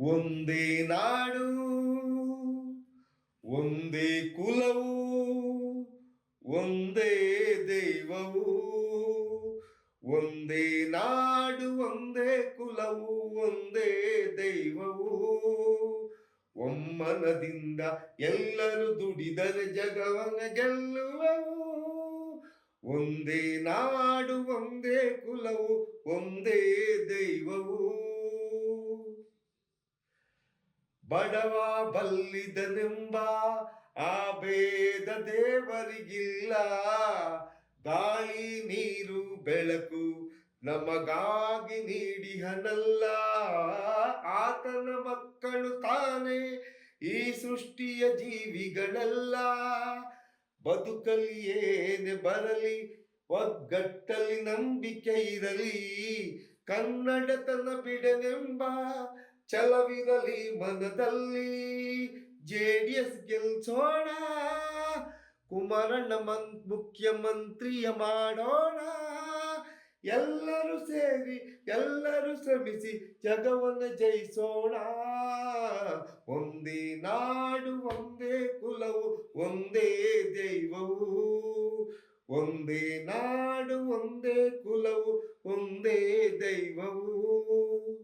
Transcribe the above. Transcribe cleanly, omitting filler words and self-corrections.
ಒಂದೇ ನಾಡು ಒಂದೇ ಕುಲವು ಒಂದೇ ದೈವವು. ಒಂದೇ ನಾಡು ಒಂದೇ ಕುಲವು ಒಂದೇ ದೈವವು. ಒಮ್ಮನದಿಂದ ಎಲ್ಲರೂ ದುಡಿದರೆ ಜಗವನ್ನ ಗೆಲ್ಲುವವು. ಒಂದೇ ನಾಡು ಒಂದೇ ಕುಲವು ಒಂದೇ ದೈವವು. ಬಡವ ಬಲ್ಲಿದನೆಂಬ ಆ ಭೇದ ದೇವರಿಗಿಲ್ಲ. ಗಾಳಿ ನೀರು ಬೆಳಕು ನಮಗಾಗಿ ನೀಡಿಹನಲ್ಲ. ಆತನ ಮಕ್ಕಳು ತಾನೇ ಈ ಸೃಷ್ಟಿಯ ಜೀವಿಗಳೆಲ್ಲ. ಬದುಕಲಿ ಏನೇ ಬರಲಿ ಒಗ್ಗಟ್ಟಲ್ಲಿ ನಂಬಿಕೆ ಇರಲಿ. ಕನ್ನಡತನ ಬಿಡನೆಂಬ ಛಲವಿರಲಿ ಮನದಲ್ಲಿ. JDS ಗೆಲ್ಸೋಣ, ಕುಮಾರಣ್ಣ ಮುಖ್ಯಮಂತ್ರಿಯ ಮಾಡೋಣ. ಎಲ್ಲರೂ ಸೇರಿ ಎಲ್ಲರೂ ಶ್ರಮಿಸಿ ಜಗವನ್ನು ಜಯಿಸೋಣ. ಒಂದೇ ನಾಡು ಒಂದೇ ಕುಲವು ಒಂದೇ ದೈವವು. ಒಂದೇ ನಾಡು ಒಂದೇ ಕುಲವು ಒಂದೇ ದೈವವು.